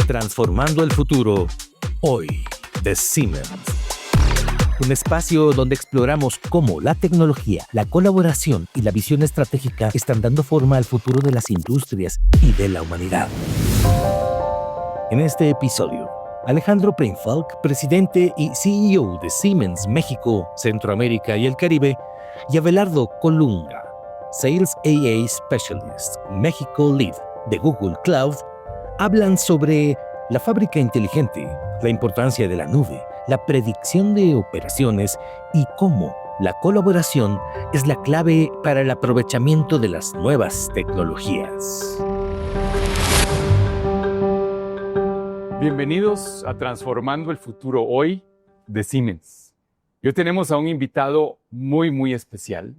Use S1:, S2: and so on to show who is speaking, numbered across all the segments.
S1: Transformando el futuro, hoy, de Siemens. Un espacio donde exploramos cómo la tecnología, la colaboración y la visión estratégica están dando forma al futuro de las industrias y de la humanidad. En este episodio, Alejandro Preinfalk, presidente y CEO de Siemens México, Centroamérica y el Caribe, y Abelardo Colunga, Sales AA Specialist, México Lead de Google Cloud, hablan sobre la fábrica inteligente, la importancia de la nube, la predicción de operaciones y cómo la colaboración es la clave para el aprovechamiento de las nuevas tecnologías.
S2: Bienvenidos a Transformando el Futuro Hoy de Siemens. Hoy tenemos a un invitado muy especial.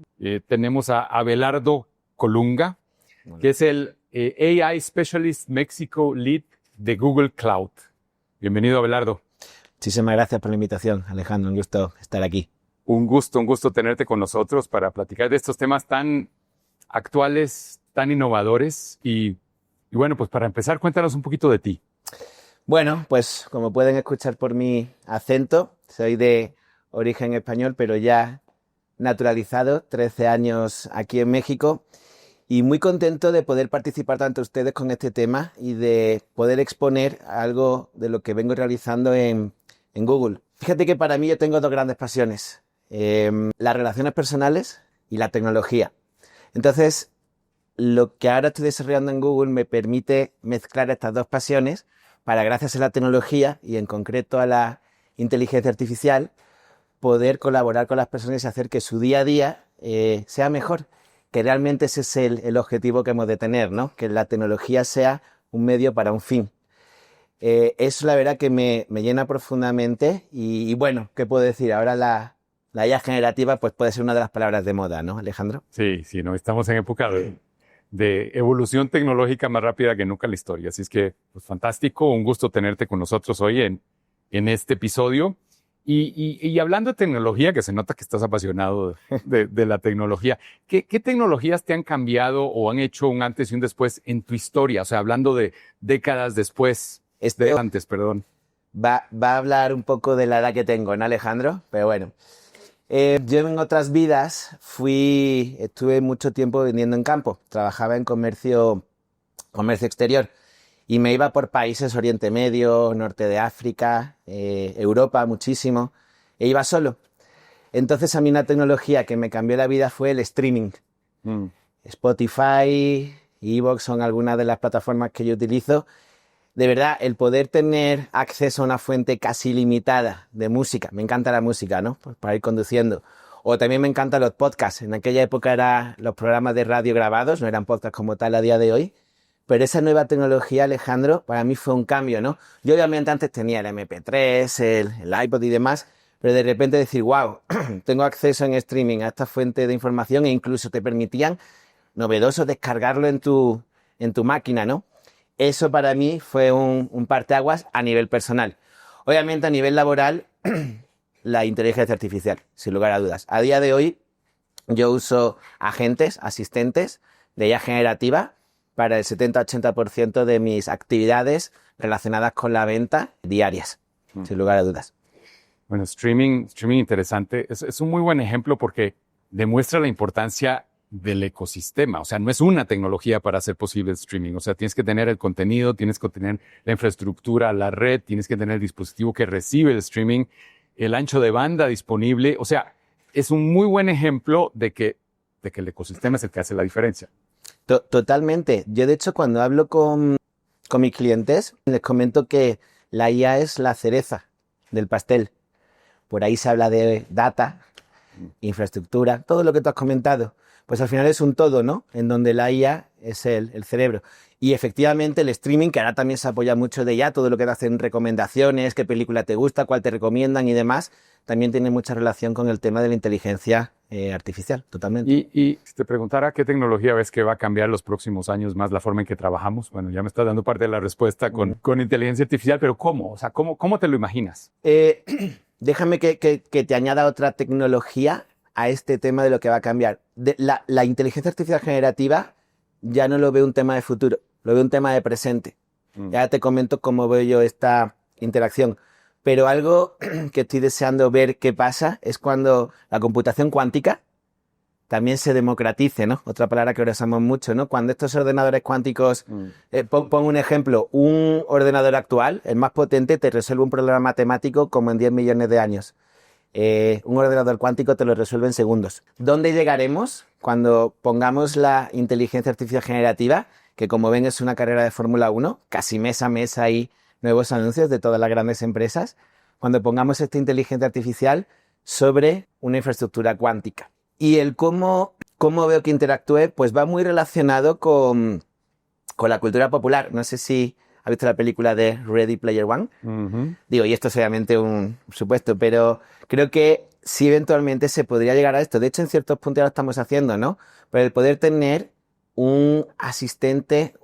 S2: Tenemos a Abelardo Colunga, que es el AI Specialist Mexico Lead de Google Cloud. Bienvenido, Abelardo.
S3: Muchísimas gracias por la invitación, Alejandro. Un gusto estar aquí.
S2: Un gusto tenerte con nosotros para platicar de estos temas tan actuales, tan innovadores. Y bueno, pues para empezar, cuéntanos un poquito de ti.
S3: Bueno, pues como pueden escuchar por mi acento, soy de origen español, pero ya naturalizado, 13 años aquí en México, y muy contento de poder participar tanto ustedes con este tema y de poder exponer algo de lo que vengo realizando en Google. Fíjate que para mí yo tengo dos grandes pasiones, las relaciones personales y la tecnología. Entonces, lo que ahora estoy desarrollando en Google me permite mezclar estas dos pasiones para, gracias a la tecnología y en concreto a la inteligencia artificial, poder colaborar con las personas y hacer que su día a día sea mejor, que realmente ese es el objetivo que hemos de tener, ¿no? Que la tecnología sea un medio para un fin. Eso la verdad que me llena profundamente y bueno, ¿qué puedo decir? Ahora la IA generativa pues puede ser una de las palabras de moda, ¿no, Alejandro?
S2: Sí, no, estamos en época de evolución tecnológica más rápida que nunca en la historia. Así es que, pues fantástico, un gusto tenerte con nosotros hoy en este episodio. Y hablando de tecnología, que se nota que estás apasionado de la tecnología, ¿qué tecnologías te han cambiado o han hecho un antes y un después en tu historia? O sea, hablando de décadas después, antes, perdón.
S3: Va a hablar un poco de la edad que tengo, ¿no, Alejandro? Pero bueno. Yo en otras vidas estuve mucho tiempo vendiendo en campo, trabajaba en comercio exterior y me iba por países Oriente Medio, Norte de África, Europa muchísimo, e iba solo. Entonces a mí una tecnología que me cambió la vida fue el streaming. Spotify, iVoox son algunas de las plataformas que yo utilizo. De verdad, el poder tener acceso a una fuente casi ilimitada de música. Me encanta la música, ¿no? Pues para ir conduciendo. O también me encantan los podcasts. En aquella época eran los programas de radio grabados, no eran podcasts como tal a día de hoy. Pero esa nueva tecnología, Alejandro, para mí fue un cambio, ¿no? Yo obviamente antes tenía el MP3, el iPod y demás, pero de repente decir, wow, tengo acceso en streaming a esta fuente de información e incluso te permitían, novedoso, descargarlo en tu máquina, ¿no? Eso para mí fue un parteaguas a nivel personal. Obviamente a nivel laboral, la inteligencia artificial, sin lugar a dudas. A día de hoy yo uso asistentes de IA generativa para el 70-80% de mis actividades relacionadas con la venta diarias, sin lugar a dudas.
S2: Bueno, streaming interesante. Es un muy buen ejemplo porque demuestra la importancia del ecosistema. O sea, no es una tecnología para hacer posible el streaming. O sea, tienes que tener el contenido, tienes que tener la infraestructura, la red, tienes que tener el dispositivo que recibe el streaming, el ancho de banda disponible. O sea, es un muy buen ejemplo de que el ecosistema es el que hace la diferencia.
S3: Totalmente. Yo, de hecho, cuando hablo con mis clientes, les comento que la IA es la cereza del pastel. Por ahí se habla de data, infraestructura, todo lo que tú has comentado. Pues al final es un todo, ¿no? En donde la IA es el cerebro. Y efectivamente el streaming, que ahora también se apoya mucho de IA, todo lo que te hacen recomendaciones, qué película te gusta, cuál te recomiendan y demás, también tiene mucha relación con el tema de la inteligencia artificial, totalmente.
S2: Y si te preguntara qué tecnología ves que va a cambiar los próximos años más la forma en que trabajamos, bueno, ya me estás dando parte de la respuesta con inteligencia artificial, pero ¿cómo? O sea, ¿cómo te lo imaginas?
S3: Déjame que te añada otra tecnología a este tema de lo que va a cambiar. La inteligencia artificial generativa ya no lo veo un tema de futuro, lo veo un tema de presente. Ya te comento cómo veo yo esta interacción. Pero algo que estoy deseando ver qué pasa es cuando la computación cuántica también se democratice, ¿no? Otra palabra que ahora usamos mucho, ¿no? Cuando estos ordenadores cuánticos, pongo un ejemplo, un ordenador actual, el más potente, te resuelve un problema matemático como en 10 millones de años. Un ordenador cuántico te lo resuelve en segundos. ¿Dónde llegaremos cuando pongamos la inteligencia artificial generativa? Que como ven es una carrera de Fórmula 1, casi mes a mes hay nuevos anuncios de todas las grandes empresas. Cuando pongamos esta inteligencia artificial sobre una infraestructura cuántica. Y el cómo veo que interactúe, pues va muy relacionado con la cultura popular. No sé si has visto la película de Ready Player One. Digo, y esto es obviamente un supuesto, pero creo que sí eventualmente se podría llegar a esto. De hecho, en ciertos puntos ya lo estamos haciendo, ¿no? Pero el poder tener un asistente,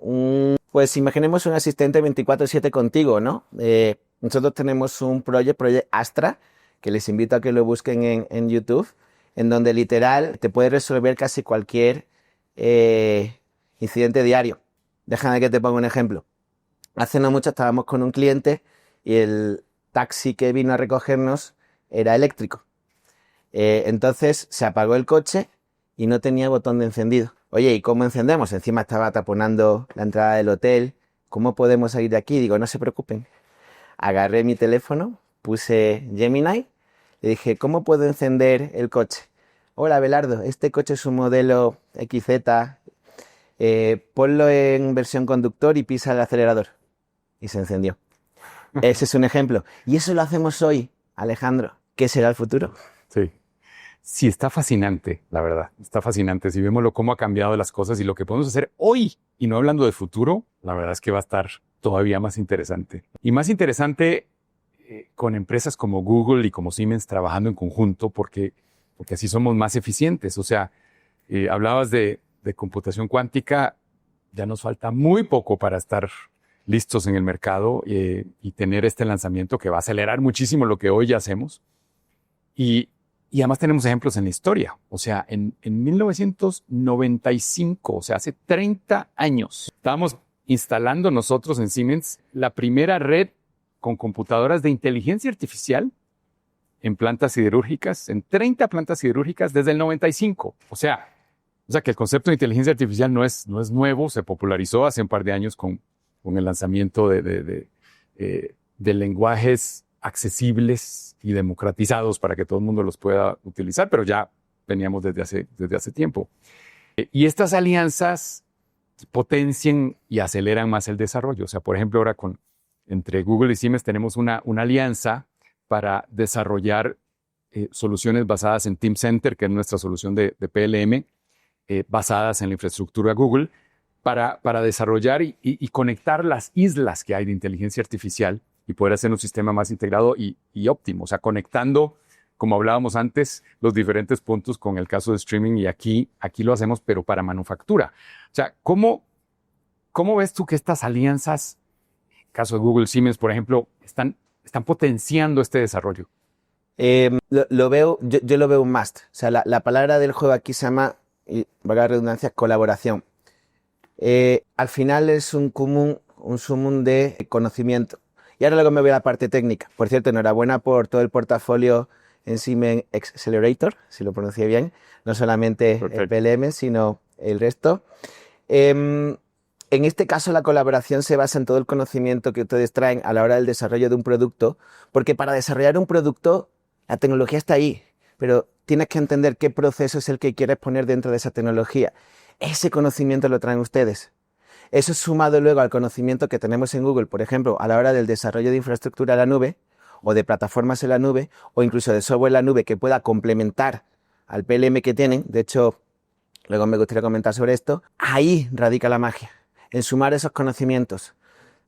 S3: pues imaginemos un asistente 24/7 contigo, ¿no? Nosotros tenemos un Project Astra, que les invito a que lo busquen en YouTube, en donde literal te puede resolver casi cualquier incidente diario. Déjame que te ponga un ejemplo. Hace no mucho estábamos con un cliente y el taxi que vino a recogernos era eléctrico. Entonces se apagó el coche y no tenía botón de encendido. Oye, ¿y cómo encendemos? Encima estaba taponando la entrada del hotel. ¿Cómo podemos salir de aquí? Digo, no se preocupen. Agarré mi teléfono, puse Gemini. Le dije, ¿cómo puedo encender el coche? Hola, Belardo, este coche es un modelo XZ. Ponlo en versión conductor y pisa el acelerador. Y se encendió. Ese es un ejemplo. Y eso lo hacemos hoy, Alejandro. ¿Qué será el futuro?
S2: Sí. Sí, está fascinante, la verdad. Está fascinante. Si vemos cómo ha cambiado las cosas y lo que podemos hacer hoy, y no hablando de futuro, la verdad es que va a estar todavía más interesante. Y más interesante con empresas como Google y como Siemens trabajando en conjunto, porque así somos más eficientes. O sea, hablabas de computación cuántica, ya nos falta muy poco para estar listos en el mercado y tener este lanzamiento que va a acelerar muchísimo lo que hoy ya hacemos. Y además tenemos ejemplos en la historia. O sea, en 1995, o sea, hace 30 años, estábamos instalando nosotros en Siemens la primera red con computadoras de inteligencia artificial en plantas siderúrgicas, en 30 plantas siderúrgicas desde el 95. O sea que el concepto de inteligencia artificial no es nuevo, se popularizó hace un par de años con el lanzamiento de lenguajes accesibles y democratizados para que todo el mundo los pueda utilizar, pero ya veníamos desde hace tiempo. Y estas alianzas potencian y aceleran más el desarrollo. O sea, por ejemplo, ahora entre Google y Siemens tenemos una alianza para desarrollar soluciones basadas en Teamcenter, que es nuestra solución de PLM, basadas en la infraestructura Google, para desarrollar y conectar las islas que hay de inteligencia artificial y poder hacer un sistema más integrado y óptimo. O sea, conectando, como hablábamos antes, los diferentes puntos con el caso de streaming, y aquí lo hacemos, pero para manufactura. O sea, ¿cómo ves tú que estas alianzas, en el caso de Google, Siemens, por ejemplo, están potenciando este desarrollo?
S3: Lo veo, yo lo veo un must. O sea, la palabra del juego aquí se llama, y valga la redundancia, colaboración. Al final es un sumum de conocimiento. Y ahora luego me voy a la parte técnica. Por cierto, enhorabuena por todo el portafolio en Siemens Xcelerator, si lo pronuncié bien. No solamente el PLM, sino el resto. En este caso, la colaboración se basa en todo el conocimiento que ustedes traen a la hora del desarrollo de un producto, porque para desarrollar un producto, la tecnología está ahí, pero tienes que entender qué proceso es el que quieres poner dentro de esa tecnología. Ese conocimiento lo traen ustedes. Eso sumado luego al conocimiento que tenemos en Google, por ejemplo, a la hora del desarrollo de infraestructura en la nube, o de plataformas en la nube, o incluso de software en la nube que pueda complementar al PLM que tienen. De hecho, luego me gustaría comentar sobre esto. Ahí radica la magia, en sumar esos conocimientos.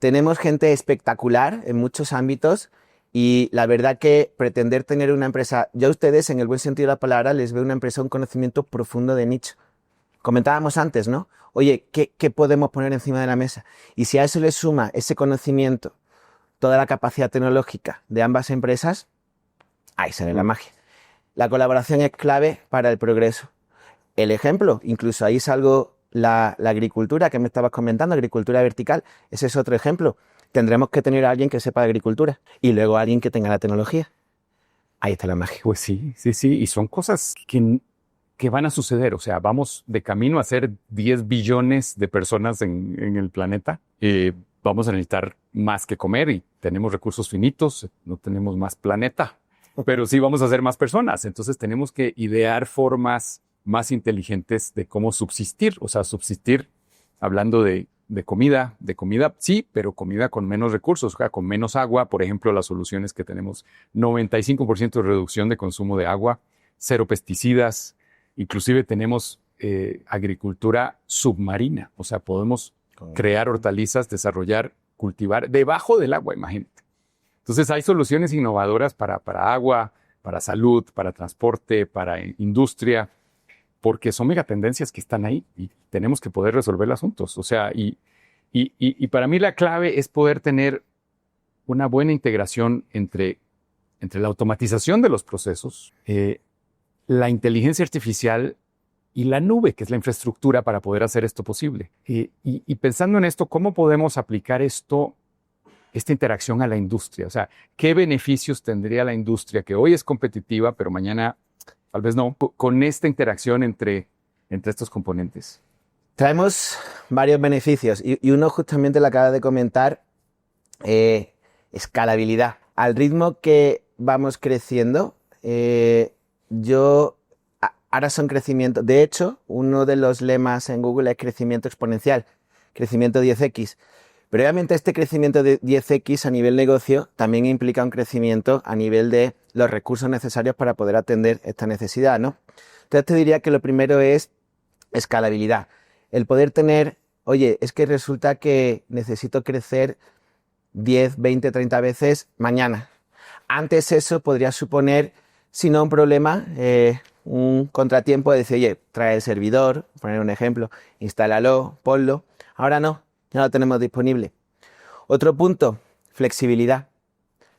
S3: Tenemos gente espectacular en muchos ámbitos y la verdad que pretender tener una empresa, yo a ustedes, en el buen sentido de la palabra, les veo una empresa, un conocimiento profundo de nicho. Comentábamos antes, ¿no? Oye, ¿qué podemos poner encima de la mesa? Y si a eso le suma ese conocimiento, toda la capacidad tecnológica de ambas empresas, ahí se ve la magia. La colaboración es clave para el progreso. El ejemplo, incluso ahí salgo la agricultura que me estabas comentando, agricultura vertical, ese es otro ejemplo. Tendremos que tener a alguien que sepa de agricultura y luego a alguien que tenga la tecnología. Ahí está la magia.
S2: Pues sí, sí, sí. Y son cosas que van a suceder. O sea, vamos de camino a ser 10 billones de personas en el planeta. Vamos a necesitar más que comer y tenemos recursos finitos, no tenemos más planeta, pero sí vamos a ser más personas. Entonces tenemos que idear formas más inteligentes de cómo subsistir. O sea, subsistir hablando de comida, sí, pero comida con menos recursos, o sea, con menos agua. Por ejemplo, las soluciones que tenemos, 95% de reducción de consumo de agua, 0 pesticidas, inclusive tenemos agricultura submarina, o sea, podemos crear hortalizas, desarrollar, cultivar debajo del agua, imagínate. Entonces hay soluciones innovadoras para agua, para salud, para transporte, para industria, porque son megatendencias que están ahí y tenemos que poder resolver los asuntos. O sea, y para mí la clave es poder tener una buena integración entre la automatización de los procesos, la inteligencia artificial y la nube, que es la infraestructura para poder hacer esto posible. Y pensando en esto, ¿cómo podemos aplicar esta interacción a la industria? O sea, ¿qué beneficios tendría la industria que hoy es competitiva, pero mañana tal vez no, con esta interacción entre estos componentes?
S3: Traemos varios beneficios y uno justamente lo acaba de comentar, escalabilidad. Al ritmo que vamos creciendo, ahora son crecimiento. De hecho, uno de los lemas en Google es crecimiento exponencial, crecimiento 10x. Pero obviamente este crecimiento de 10x a nivel negocio también implica un crecimiento a nivel de los recursos necesarios para poder atender esta necesidad, ¿no? Entonces te diría que lo primero es escalabilidad. El poder tener, oye, es que resulta que necesito crecer 10, 20, 30 veces mañana. Antes eso podría suponer, si no un problema, un contratiempo de decir, oye, trae el servidor, poner un ejemplo, instálalo, ponlo. Ahora no, ya lo tenemos disponible. Otro punto, flexibilidad.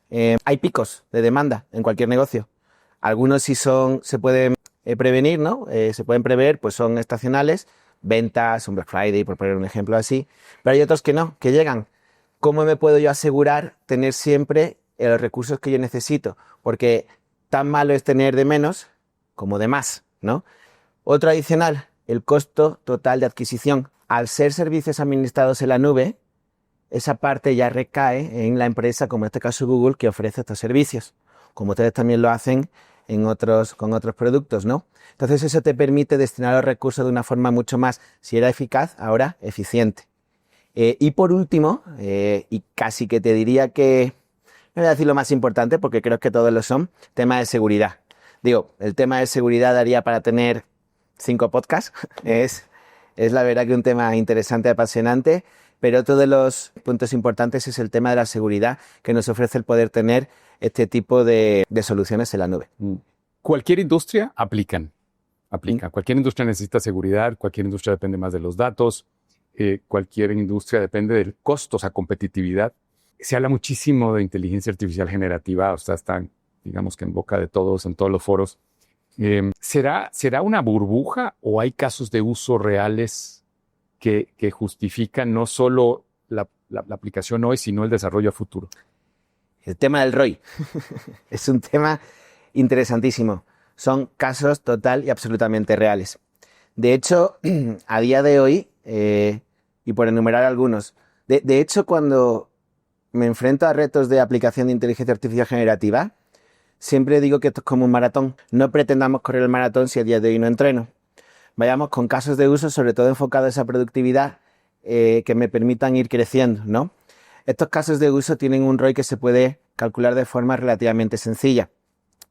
S3: Hay picos de demanda en cualquier negocio. Algunos sí se pueden prevenir, ¿no? Se pueden prever, pues son estacionales, ventas, un Black Friday, por poner un ejemplo así. Pero hay otros que no, que llegan. ¿Cómo me puedo yo asegurar tener siempre los recursos que yo necesito? Porque tan malo es tener de menos como de más, ¿no? Otro adicional, el costo total de adquisición. Al ser servicios administrados en la nube, esa parte ya recae en la empresa, como en este caso Google, que ofrece estos servicios, como ustedes también lo hacen con otros productos, ¿no? Entonces eso te permite destinar los recursos de una forma mucho más, si era eficaz, ahora eficiente. Y por último, y casi que te diría que, no voy a decir lo más importante porque creo que todos lo son, tema de seguridad. Digo, el tema de seguridad daría para tener 5 podcasts, es la verdad que un tema interesante, apasionante, pero otro de los puntos importantes es el tema de la seguridad que nos ofrece el poder tener este tipo de soluciones en la nube.
S2: Cualquier industria aplica. Cualquier industria necesita seguridad, cualquier industria depende más de los datos, cualquier industria depende del costo, o sea, competitividad. Se habla muchísimo de inteligencia artificial generativa, o sea, están, digamos que en boca de todos, en todos los foros. ¿Será una burbuja o hay casos de uso reales que justifican no solo la aplicación hoy, sino el desarrollo a futuro?
S3: El tema del ROI es un tema interesantísimo. Son casos total y absolutamente reales. De hecho, a día de hoy, y por enumerar algunos, de hecho, cuando me enfrento a retos de aplicación de inteligencia artificial generativa, siempre digo que esto es como un maratón. No pretendamos correr el maratón si a día de hoy no entreno. Vayamos con casos de uso, sobre todo enfocados a esa productividad, que me permitan ir creciendo, ¿no? Estos casos de uso tienen un ROI que se puede calcular de forma relativamente sencilla.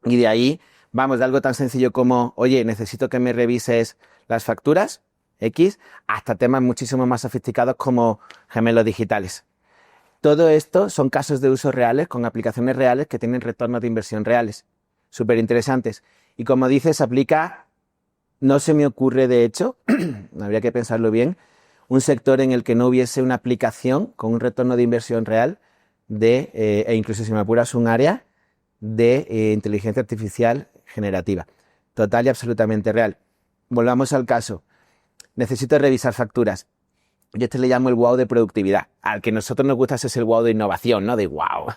S3: Y de ahí vamos de algo tan sencillo como, oye, necesito que me revises las facturas, X, hasta temas muchísimo más sofisticados como gemelos digitales. Todo esto son casos de uso reales, con aplicaciones reales que tienen retornos de inversión reales. Súper interesantes. Y como dices, aplica, no se me ocurre de hecho, habría que pensarlo bien, un sector en el que no hubiese una aplicación con un retorno de inversión real e incluso si me apuras un área de inteligencia artificial generativa. Total y absolutamente real. Volvamos al caso. necesito revisar facturas. Yo le llamo el wow de productividad. Al que a nosotros nos gusta ese es el wow de innovación, ¿no? De wow.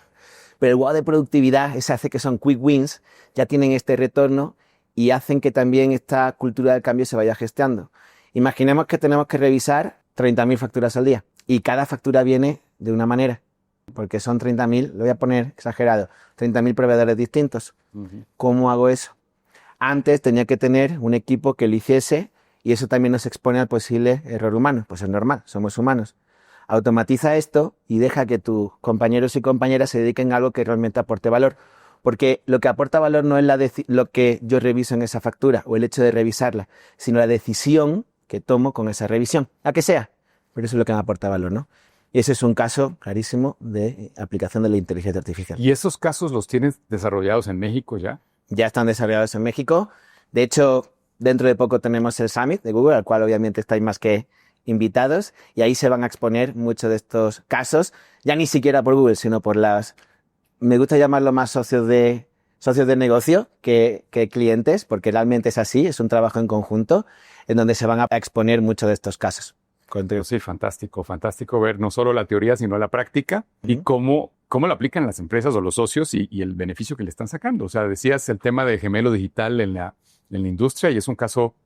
S3: Pero el wow de productividad, ese hace que son quick wins, ya tienen este retorno y hacen que también esta cultura del cambio se vaya gestando. Imaginemos que tenemos que revisar 30.000 facturas al día y cada factura viene de una manera, porque son 30.000, lo voy a poner exagerado, 30.000 proveedores distintos. ¿Cómo hago eso? Antes tenía que tener un equipo que lo hiciese y eso también nos expone al posible error humano. Pues es normal, somos humanos. Automatiza esto y deja que tus compañeros y compañeras se dediquen a algo que realmente aporte valor. Porque lo que aporta valor no es lo que yo reviso en esa factura o el hecho de revisarla, sino la decisión que tomo con esa revisión. A que sea, pero eso es lo que me aporta valor, ¿no? Y ese es un caso clarísimo de aplicación de la inteligencia artificial.
S2: ¿Y esos casos los tienes desarrollados en México ya?
S3: Ya están desarrollados en México. De hecho, dentro de poco tenemos el Summit de Google, al cual obviamente estáis más que invitados, y ahí se van a exponer muchos de estos casos, ya ni siquiera por Google, sino por me gusta llamarlo más socios de negocio que clientes, porque realmente es así, es un trabajo en conjunto, en donde se van a exponer muchos de estos casos.
S2: Sí, fantástico ver no solo la teoría, sino la práctica y cómo lo aplican las empresas o los socios y el beneficio que le están sacando. O sea, decías el tema de gemelo digital en la industria y es un caso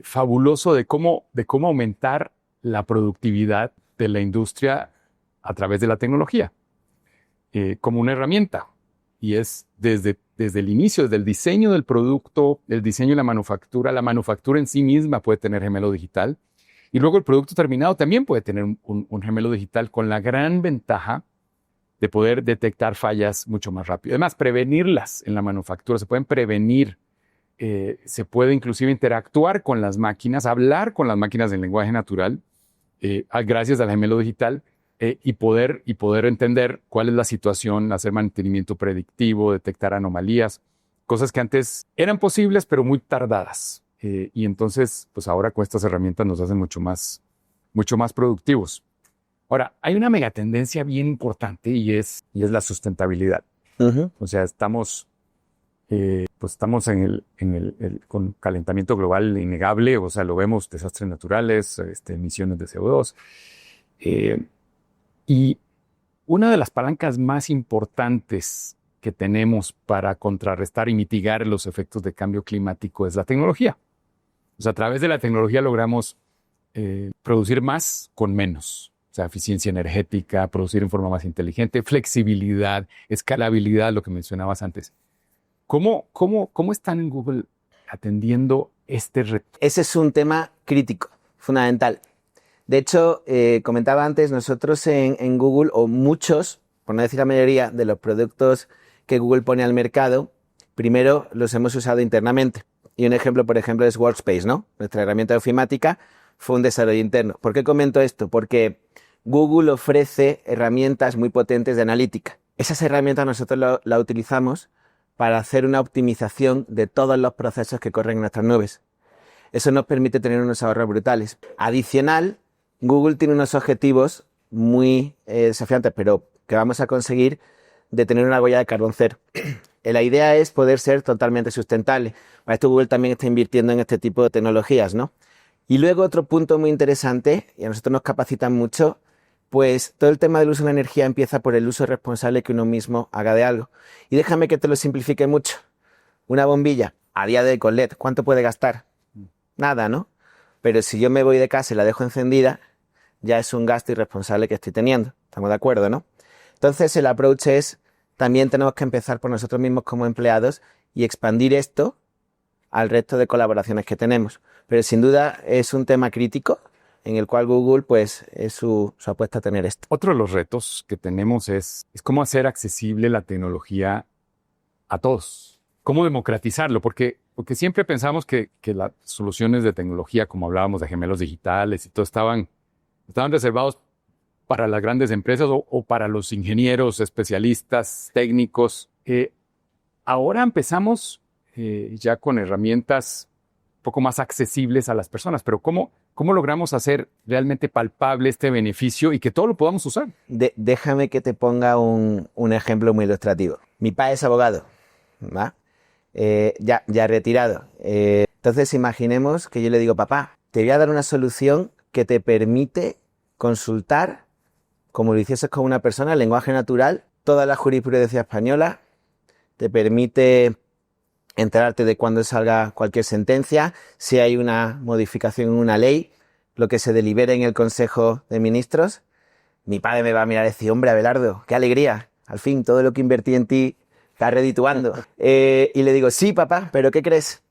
S2: fabuloso de cómo aumentar la productividad de la industria a través de la tecnología como una herramienta. Y es desde el inicio, desde el diseño del producto, el diseño y la manufactura en sí misma puede tener gemelo digital. Y luego el producto terminado también puede tener un gemelo digital con la gran ventaja de poder detectar fallas mucho más rápido. Además, prevenirlas en la manufactura, se pueden prevenir. Se puede inclusive interactuar con las máquinas, hablar con las máquinas en lenguaje natural, gracias al gemelo digital, y poder entender cuál es la situación, hacer mantenimiento predictivo, detectar anomalías, cosas que antes eran posibles pero muy tardadas. Y entonces, pues ahora con estas herramientas nos hacen mucho más productivos. Ahora, hay una megatendencia bien importante y es la sustentabilidad. O sea, estamos con calentamiento global innegable, o sea, lo vemos, desastres naturales, emisiones de CO2. Y una de las palancas más importantes que tenemos para contrarrestar y mitigar los efectos de cambio climático es la tecnología. O sea, a través de la tecnología logramos producir más con menos. O sea, eficiencia energética, producir en forma más inteligente, flexibilidad, escalabilidad, lo que mencionabas antes. ¿Cómo están en Google atendiendo este reto?
S3: Ese es un tema crítico, fundamental. De hecho, comentaba antes, nosotros en Google, o muchos, por no decir la mayoría, de los productos que Google pone al mercado, primero los hemos usado internamente. Y un ejemplo, por ejemplo, es Workspace, ¿no? Nuestra herramienta ofimática fue un desarrollo interno. ¿Por qué comento esto? Porque Google ofrece herramientas muy potentes de analítica. Esas herramientas nosotros las utilizamos para hacer una optimización de todos los procesos que corren en nuestras nubes. Eso nos permite tener unos ahorros brutales. Adicional, Google tiene unos objetivos muy desafiantes, pero que vamos a conseguir, de tener una huella de carbón cero. La idea es poder ser totalmente sustentable. Para esto Google también está invirtiendo en este tipo de tecnologías, ¿no? Y luego otro punto muy interesante, y a nosotros nos capacitan mucho, pues todo el tema del uso de la energía empieza por el uso responsable que uno mismo haga de algo. Y déjame que te lo simplifique mucho. Una bombilla, a día de hoy con LED, ¿cuánto puede gastar? Nada, ¿no? Pero si yo me voy de casa y la dejo encendida, ya es un gasto irresponsable que estoy teniendo. ¿Estamos de acuerdo, no? Entonces el approach es, también tenemos que empezar por nosotros mismos como empleados y expandir esto al resto de colaboraciones que tenemos. Pero sin duda es un tema crítico en el cual Google, pues, es su apuesta a tener esto.
S2: Otro de los retos que tenemos es cómo hacer accesible la tecnología a todos. Cómo democratizarlo, porque siempre pensamos que las soluciones de tecnología, como hablábamos de gemelos digitales y todo, estaban reservados para las grandes empresas o para los ingenieros, especialistas, técnicos. Ahora empezamos ya con herramientas un poco más accesibles a las personas, pero ¿cómo logramos hacer realmente palpable este beneficio y que todo lo podamos usar?
S3: Déjame que te ponga un ejemplo muy ilustrativo. Mi padre es abogado, ¿va? Ya retirado. Entonces imaginemos que yo le digo, papá, te voy a dar una solución que te permite consultar, como lo hicieses con una persona, en lenguaje natural, toda la jurisprudencia española, te permite enterarte de cuándo salga cualquier sentencia, si hay una modificación en una ley, lo que se delibere en el Consejo de Ministros. Mi padre me va a mirar y decir, hombre, Abelardo, qué alegría, al fin todo lo que invertí en ti está redituando. Y le digo, sí, papá, pero ¿qué crees?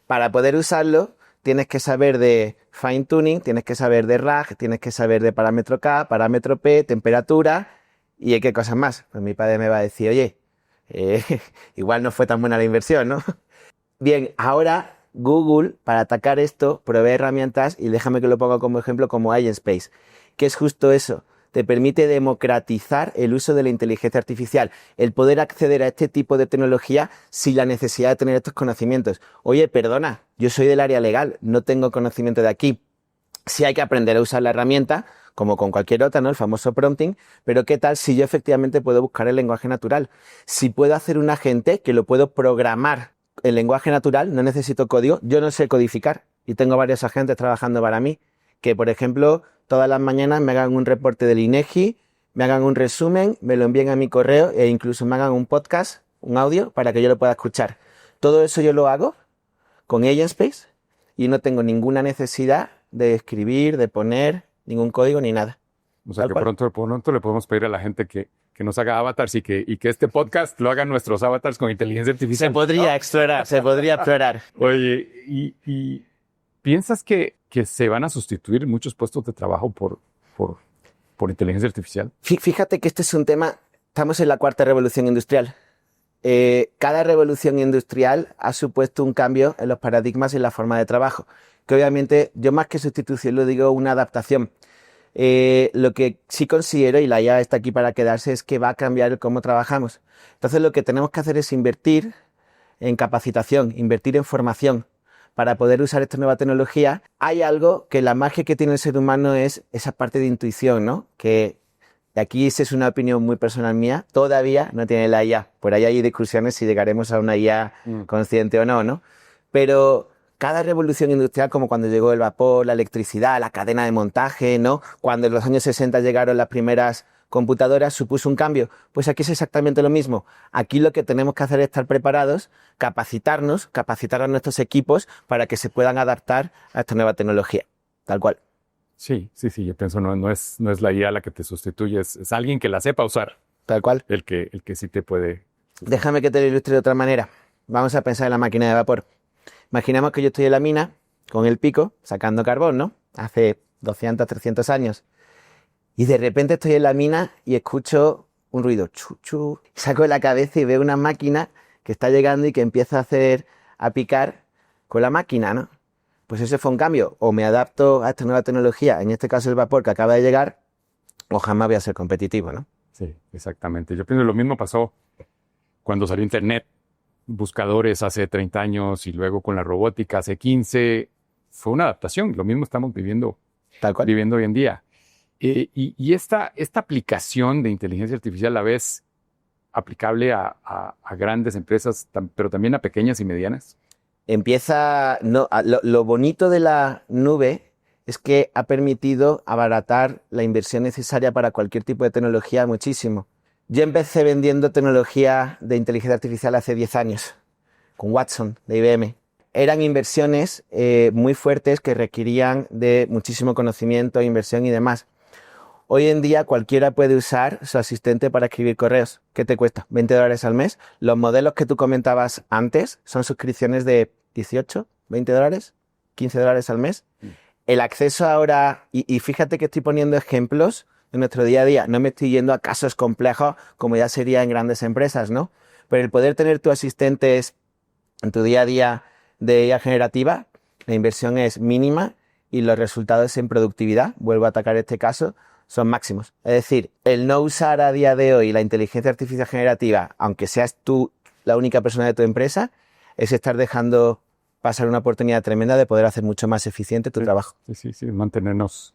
S3: Para poder usarlo tienes que saber de fine tuning, tienes que saber de RAG, tienes que saber de parámetro K, parámetro P, temperatura y qué cosas más. Pues mi padre me va a decir, oye, igual no fue tan buena la inversión, ¿no? Bien, ahora Google, para atacar esto, provee herramientas, y déjame que lo ponga como ejemplo, como Agent que es justo eso. Te permite democratizar el uso de la inteligencia artificial, el poder acceder a este tipo de tecnología sin la necesidad de tener estos conocimientos. Oye, perdona, yo soy del área legal, no tengo conocimiento de aquí. Sí hay que aprender a usar la herramienta, como con cualquier otra, ¿no? El famoso prompting, pero ¿qué tal si yo efectivamente puedo buscar el lenguaje natural? Si puedo hacer un agente que lo puedo programar en lenguaje natural, no necesito código, yo no sé codificar y tengo varios agentes trabajando para mí, que por ejemplo todas las mañanas me hagan un reporte del INEGI, me hagan un resumen, me lo envíen a mi correo e incluso me hagan un podcast, un audio, para que yo lo pueda escuchar. Todo eso yo lo hago con Agentspace y no tengo ninguna necesidad de escribir, de poner ningún código ni nada.
S2: O sea que pronto le podemos pedir a la gente que nos haga avatars y que este podcast lo hagan nuestros avatars con inteligencia artificial.
S3: Se podría explorar, se podría explorar.
S2: Oye, ¿y piensas que se van a sustituir muchos puestos de trabajo por inteligencia artificial?
S3: Fíjate que este es un tema, estamos en la cuarta revolución industrial. Cada revolución industrial ha supuesto un cambio en los paradigmas y en la forma de trabajo, que obviamente yo más que sustitución lo digo una adaptación. Lo que sí considero, y la IA está aquí para quedarse, es que va a cambiar cómo trabajamos. Entonces lo que tenemos que hacer es invertir en capacitación, invertir en formación para poder usar esta nueva tecnología. Hay algo que la magia que tiene el ser humano es esa parte de intuición, ¿no? Que aquí es una opinión muy personal mía, todavía no tiene la IA. Por ahí hay discusiones si llegaremos a una IA consciente o no, ¿no? Pero cada revolución industrial, como cuando llegó el vapor, la electricidad, la cadena de montaje, ¿no? Cuando en los años 60 llegaron las primeras computadoras, supuso un cambio. Pues aquí es exactamente lo mismo. Aquí lo que tenemos que hacer es estar preparados, capacitar a nuestros equipos para que se puedan adaptar a esta nueva tecnología, tal cual.
S2: Sí, yo pienso no es la IA la que te sustituye, es alguien que la sepa usar.
S3: Tal cual.
S2: El que sí te puede...
S3: Déjame que te lo ilustre de otra manera. Vamos a pensar en la máquina de vapor. Imaginamos que yo estoy en la mina con el pico sacando carbón, ¿no? Hace 200, 300 años. Y de repente estoy en la mina y escucho un ruido, chu, chu. Saco la cabeza y veo una máquina que está llegando y que empieza a picar con la máquina, ¿no? Pues ese fue un cambio. O me adapto a esta nueva tecnología, en este caso el vapor que acaba de llegar, o jamás voy a ser competitivo, ¿no?
S2: Sí, exactamente. Yo pienso que lo mismo pasó cuando salió Internet. Buscadores hace 30 años y luego con la robótica hace 15. Fue una adaptación. Lo mismo estamos viviendo hoy en día. Y esta aplicación de inteligencia artificial la ves aplicable a grandes empresas, pero también a pequeñas y medianas.
S3: Lo bonito de la nube es que ha permitido abaratar la inversión necesaria para cualquier tipo de tecnología muchísimo. Yo empecé vendiendo tecnología de inteligencia artificial hace 10 años, con Watson, de IBM. Eran inversiones muy fuertes que requerían de muchísimo conocimiento, inversión y demás. Hoy en día cualquiera puede usar su asistente para escribir correos. ¿Qué te cuesta? $20 al mes. Los modelos que tú comentabas antes son suscripciones de $18, $20, $15 al mes. El acceso ahora, y fíjate que estoy poniendo ejemplos en nuestro día a día, no me estoy yendo a casos complejos como ya sería en grandes empresas, ¿no? Pero el poder tener tus asistentes en tu día a día de IA generativa, la inversión es mínima y los resultados en productividad, vuelvo a atacar este caso, son máximos. Es decir, el no usar a día de hoy la inteligencia artificial generativa, aunque seas tú la única persona de tu empresa, es estar dejando pasar una oportunidad tremenda de poder hacer mucho más eficiente tu trabajo.
S2: Sí, mantenernos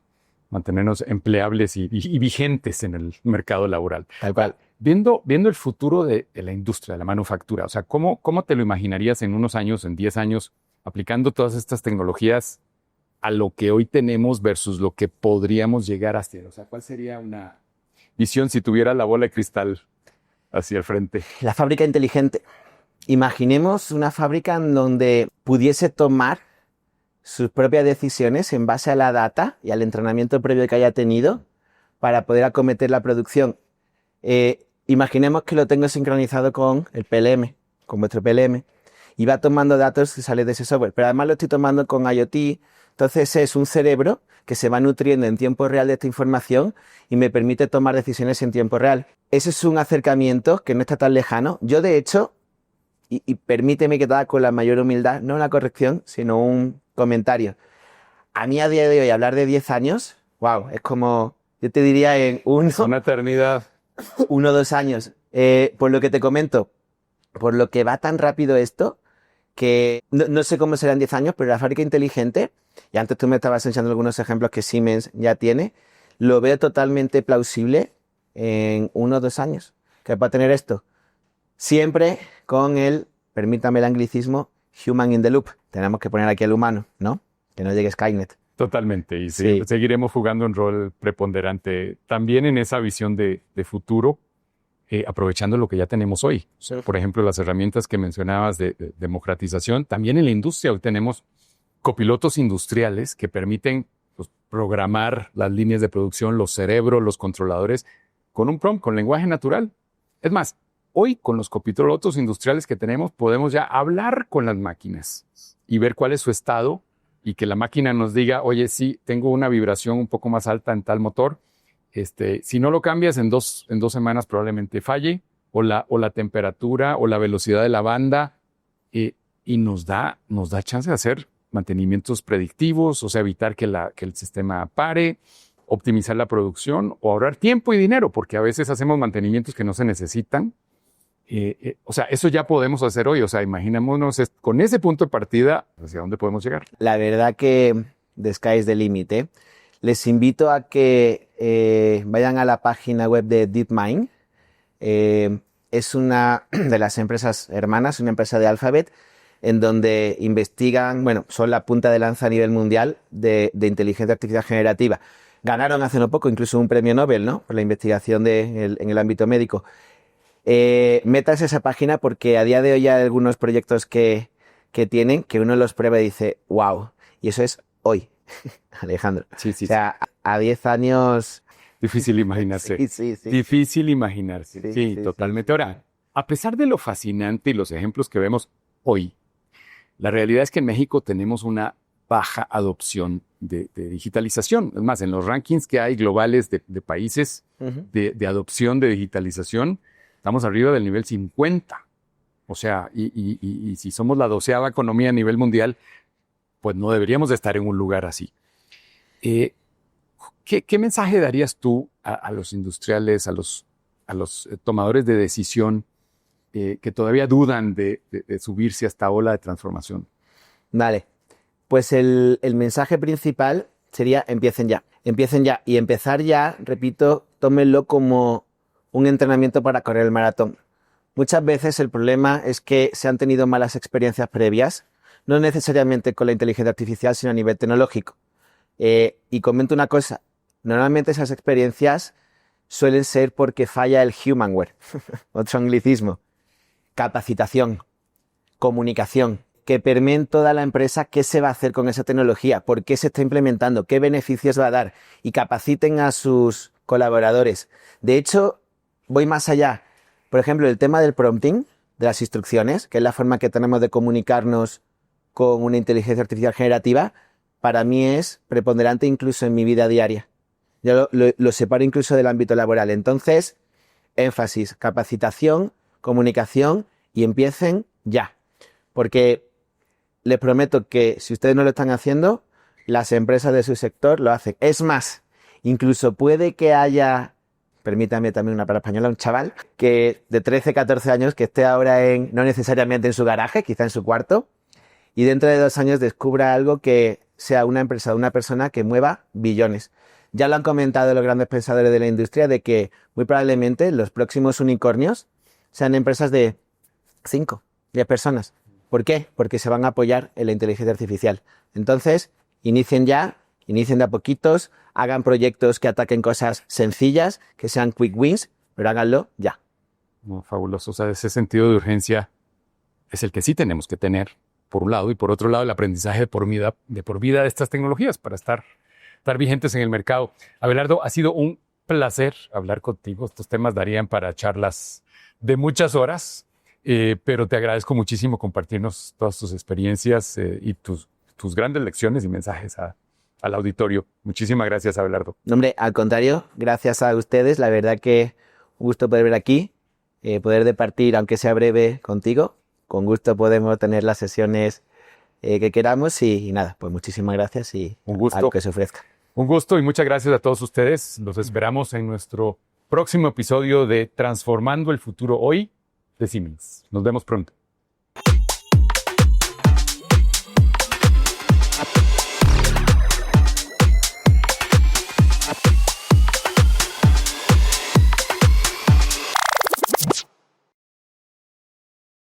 S2: empleables y vigentes en el mercado laboral.
S3: Tal cual.
S2: Viendo el futuro de la industria, de la manufactura, o sea, ¿cómo te lo imaginarías en unos años, en 10 años, aplicando todas estas tecnologías a lo que hoy tenemos versus lo que podríamos llegar a ser? O sea, ¿cuál sería una visión si tuviera la bola de cristal hacia el frente?
S3: La fábrica inteligente. Imaginemos una fábrica en donde pudiese tomar sus propias decisiones en base a la data y al entrenamiento previo que haya tenido para poder acometer la producción. Imaginemos que lo tengo sincronizado con el PLM, con vuestro PLM, y va tomando datos que salen de ese software, pero además lo estoy tomando con IoT. Entonces es un cerebro que se va nutriendo en tiempo real de esta información y me permite tomar decisiones en tiempo real. Ese es un acercamiento que no está tan lejano. Yo, de hecho, y permíteme que te haga con la mayor humildad, no una corrección, sino un comentario. A mí a día de hoy hablar de 10 años, wow, es como, yo te diría en
S2: Una eternidad.
S3: 1 o 2 años. Por lo que te comento, por lo que va tan rápido esto, que no sé cómo será en 10 años, pero la fábrica inteligente, y antes tú me estabas enseñando algunos ejemplos que Siemens ya tiene, lo veo totalmente plausible en 1 o 2 años, que va a tener esto. Siempre con el, permítame el anglicismo, human in the loop. Tenemos que poner aquí al humano, ¿no? Que no llegue Skynet.
S2: Totalmente, y
S3: Sí.
S2: seguiremos jugando un rol preponderante también en esa visión de futuro, aprovechando lo que ya tenemos hoy.
S3: Sí.
S2: Por ejemplo, las herramientas que mencionabas de democratización. También en la industria hoy tenemos copilotos industriales que permiten pues, programar las líneas de producción, los cerebros, los controladores, con un prompt, con lenguaje natural. Es más, hoy con los copilotos industriales que tenemos podemos ya hablar con las máquinas y ver cuál es su estado y que la máquina nos diga, oye, sí, tengo una vibración un poco más alta en tal motor. Si no lo cambias en dos semanas probablemente falle, o la temperatura o la velocidad de la banda, y nos da chance de hacer mantenimientos predictivos, o sea, evitar que el sistema pare, optimizar la producción o ahorrar tiempo y dinero, porque a veces hacemos mantenimientos que no se necesitan. O sea, eso ya podemos hacer hoy. O sea, imaginémonos con ese punto de partida hacia dónde podemos llegar.
S3: La verdad que the sky is the limit, ¿eh? Les invito a que vayan a la página web de DeepMind. Es una de las empresas hermanas, una empresa de Alphabet, en donde investigan, bueno, son la punta de lanza a nivel mundial de inteligencia artificial generativa. Ganaron hace no poco incluso un premio Nobel, ¿no? Por la investigación en el ámbito médico. Métanse a esa página porque a día de hoy hay algunos proyectos que tienen que uno los prueba y dice, wow, y eso es hoy, Alejandro.
S2: Sí, sí,
S3: o sea, a 10 años...
S2: Difícil imaginarse.
S3: Sí.
S2: Difícil imaginarse. Sí,
S3: Sí.
S2: totalmente. Ahora, a pesar de lo fascinante y los ejemplos que vemos hoy, la realidad es que en México tenemos una baja adopción de digitalización. Es más, en los rankings que hay globales de países de adopción de digitalización, estamos arriba del nivel 50. O sea, y si somos la 12ª economía a nivel mundial, pues no deberíamos de estar en un lugar así. ¿Qué mensaje darías tú a los industriales, a los tomadores de decisión que todavía dudan de subirse a esta ola de transformación?
S3: Vale, pues el mensaje principal sería empiecen ya. Empiecen ya. Y empezar ya, repito, tómenlo como un entrenamiento para correr el maratón. Muchas veces el problema es que se han tenido malas experiencias previas, no necesariamente con la inteligencia artificial, sino a nivel tecnológico. Y comento una cosa, normalmente esas experiencias suelen ser porque falla el humanware, otro anglicismo, capacitación, comunicación, que permeen toda la empresa qué se va a hacer con esa tecnología, por qué se está implementando, qué beneficios va a dar y capaciten a sus colaboradores. De hecho, voy más allá. Por ejemplo, el tema del prompting, de las instrucciones, que es la forma que tenemos de comunicarnos con una inteligencia artificial generativa, para mí es preponderante incluso en mi vida diaria. Yo lo separo incluso del ámbito laboral. Entonces, énfasis, capacitación, comunicación y empiecen ya. Porque les prometo que si ustedes no lo están haciendo, las empresas de su sector lo hacen. Es más, incluso puede que haya, permítame también una palabra española, un chaval que de 13, 14 años que esté ahora no necesariamente en su garaje, quizá en su cuarto, y dentro de 2 años descubra algo que sea una empresa o una persona que mueva billones. Ya lo han comentado los grandes pensadores de la industria de que muy probablemente los próximos unicornios sean empresas de 5, 10 personas. ¿Por qué? Porque se van a apoyar en la inteligencia artificial. Entonces, inicien ya, inicien de a poquitos, hagan proyectos que ataquen cosas sencillas, que sean quick wins, pero háganlo ya.
S2: No, fabuloso. O sea, ese sentido de urgencia es el que sí tenemos que tener, por un lado, y por otro lado, el aprendizaje de por vida de estas tecnologías para estar vigentes en el mercado. Abelardo, ha sido un placer hablar contigo. Estos temas darían para charlas de muchas horas, pero te agradezco muchísimo compartirnos todas tus experiencias y tus grandes lecciones y mensajes al auditorio. Muchísimas gracias, Abelardo.
S3: No, hombre, al contrario, gracias a ustedes. La verdad que un gusto poder ver aquí, poder departir, aunque sea breve, contigo. Con gusto podemos tener las sesiones que queramos y nada, pues muchísimas gracias y
S2: un gusto.
S3: A lo que se ofrezca.
S2: Un gusto y muchas gracias a todos ustedes. Los esperamos en nuestro próximo episodio de Transformando el Futuro Hoy de Siemens. Nos vemos pronto.